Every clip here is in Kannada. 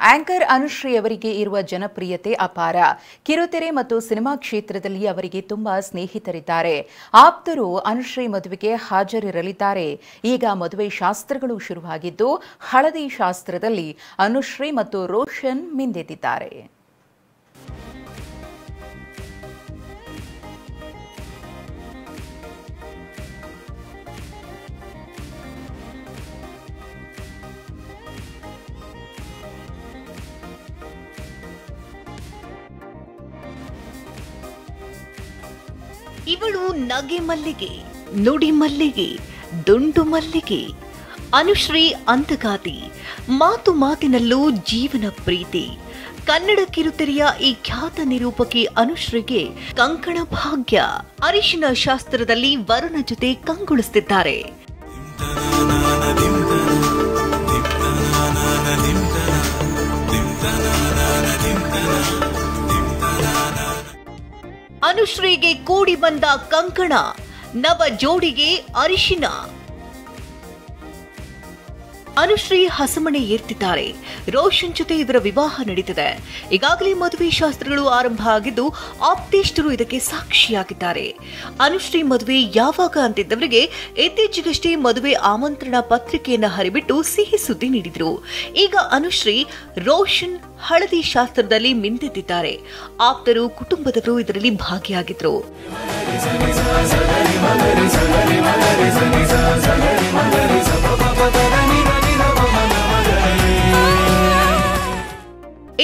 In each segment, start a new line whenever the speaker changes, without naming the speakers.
ಆಂಕರ್ ಅನುಶ್ರೀ ಅವರಿಗೆ ಇರುವ ಜನಪ್ರಿಯತೆ ಅಪಾರ. ಕಿರುತೆರೆ ಮತ್ತು ಸಿನಿಮಾ ಕ್ಷೇತ್ರದಲ್ಲಿ ಅವರಿಗೆ ತುಂಬಾ ಸ್ನೇಹಿತರಿದ್ದಾರೆ. ಆಪ್ತರು ಅನುಶ್ರೀ ಮದುವೆಗೆ ಹಾಜರಿರಲಿದ್ದಾರೆ. ಈಗ ಮದುವೆ ಶಾಸ್ತ್ರಗಳು ಶುರುವಾಗಿದ್ದು, ಹಳದಿ ಶಾಸ್ತ್ರದಲ್ಲಿ ಅನುಶ್ರೀ ಮತ್ತು ರೋಷನ್ ಮಿಂದೆದ್ದಿದ್ದಾರೆ.
ಇವಳು ನಗೆ ಮಲ್ಲಿಗೆ, ನುಡಿ ಮಲ್ಲಿಗೆ, ದುಂಡು ಮಲ್ಲಿಗೆ. ಅನುಶ್ರೀ ಅಂತಗಾತಿ, ಮಾತು ಮಾತಿನಲ್ಲೂ ಜೀವನ ಪ್ರೀತಿ. ಕನ್ನಡ ಕಿರುತೆರೆಯ ಈ ಖ್ಯಾತ ನಿರೂಪಕಿ ಅನುಶ್ರೀಗೆ ಕಂಕಣ ಭಾಗ್ಯ. ಅರಿಶಿನ ಶಾಸ್ತ್ರದಲ್ಲಿ ವರನ ಜೊತೆ ಕಂಗೊಳಿಸುತ್ತಿದ್ದಾರೆ. ಅನುಶ್ರೀಗೆ ಕೂಡಿ ಬಂದ ಕಂಕಣ, ನವ ಜೋಡಿಗೆ ಅರಿಶಿನ. ಅನುಶ್ರೀ ಹಸಮಣೆ ಏರ್ತಿದ್ದಾರೆ. ರೋಷನ್ ಜೊತೆ ಇವರ ವಿವಾಹ ನಡೀತಿದೆ. ಈಗಾಗಲೇ ಮದುವೆ ಶಾಸ್ತ್ರಗಳು ಆರಂಭ ಆಗಿದ್ದು, ಆಪ್ತೇಷ್ಟರು ಇದಕ್ಕೆ ಸಾಕ್ಷಿಯಾಗಿದ್ದಾರೆ. ಅನುಶ್ರೀ ಮದುವೆ ಯಾವಾಗ ಅಂತಿದ್ದವರಿಗೆ ಇತ್ತೀಚೆಗಷ್ಟೇ ಮದುವೆ ಆಮಂತ್ರಣ ಪತ್ರಿಕೆಯನ್ನ ಹರಿಬಿಟ್ಟು ಸಿಹಿ ಸುದ್ದಿ ನೀಡಿದ್ರು. ಈಗ ಅನುಶ್ರೀ, ರೋಷನ್ ಹಳದಿ ಶಾಸ್ತ್ರದಲ್ಲಿ ಮಿಂದೆದ್ದಿದ್ದಾರೆ. ಆಪ್ತರು, ಕುಟುಂಬದವರು ಇದರಲ್ಲಿ ಭಾಗಿಯಾಗಿದ್ರು.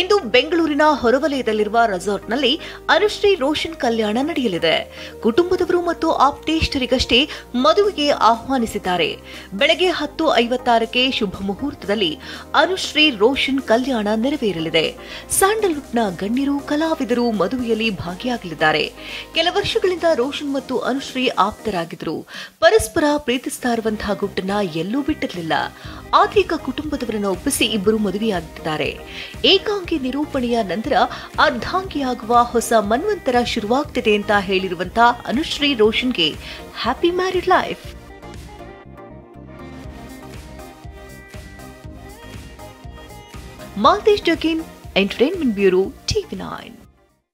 ಇಂದು ಬೆಂಗಳೂರಿನ ಹೊರವಲಯದಲ್ಲಿರುವ ರೆಸಾರ್ಟ್ನಲ್ಲಿ ಅನುಶ್ರೀ ರೋಷನ್ ಕಲ್ಯಾಣ ನಡೆಯಲಿದೆ. ಕುಟುಂಬದವರು ಮತ್ತು ಆಪ್ತೇಷ್ಟರಿಗಷ್ಟೇ ಮದುವೆಗೆ ಆಹ್ವಾನಿಸಿದ್ದಾರೆ. ಬೆಳಗ್ಗೆ 10:56ಕ್ಕೆ ಶುಭ ಮುಹೂರ್ತದಲ್ಲಿ ಅನುಶ್ರೀ ರೋಷನ್ ಕಲ್ಯಾಣ ನೆರವೇರಲಿದೆ. ಸ್ಯಾಂಡಲ್ವುಡ್ನ ಗಣ್ಯರು, ಕಲಾವಿದರು ಮದುವೆಯಲ್ಲಿ ಭಾಗಿಯಾಗಲಿದ್ದಾರೆ. ಕೆಲ ವರ್ಷಗಳಿಂದ ರೋಷನ್ ಮತ್ತು ಅನುಶ್ರೀ ಆಪ್ತರಾಗಿದ್ದರು. ಪರಸ್ಪರ ಪ್ರೀತಿಸ್ತಾ ಇರುವಂತಹ ಗುಟ್ಟನ್ನ ಎಲ್ಲೂ ಬಿಟ್ಟಿರಲಿಲ್ಲ. ಆಧೀಗ ಕುಟುಂಬದವರನ್ನು ಒಪ್ಪಿಸಿ ಇಬ್ಬರು ಮದುವೆಯಾಗುತ್ತಿದ್ದಾರೆ. ಏಕಾಂಗಿ ನಿರೂಪಣೆಯ ನಂತರ ಅರ್ಧಾಂಗಿಯಾಗುವ ಹೊಸ ಮನ್ವಂತರ ಶುರುವಾಗ್ತಿದೆ ಅಂತ ಹೇಳಿರುವಂತಹ ಅನುಶ್ರೀ ರೋಷನ್ಗೆ happy married life. Maltesh Jagin, entertainment bureau, TV9.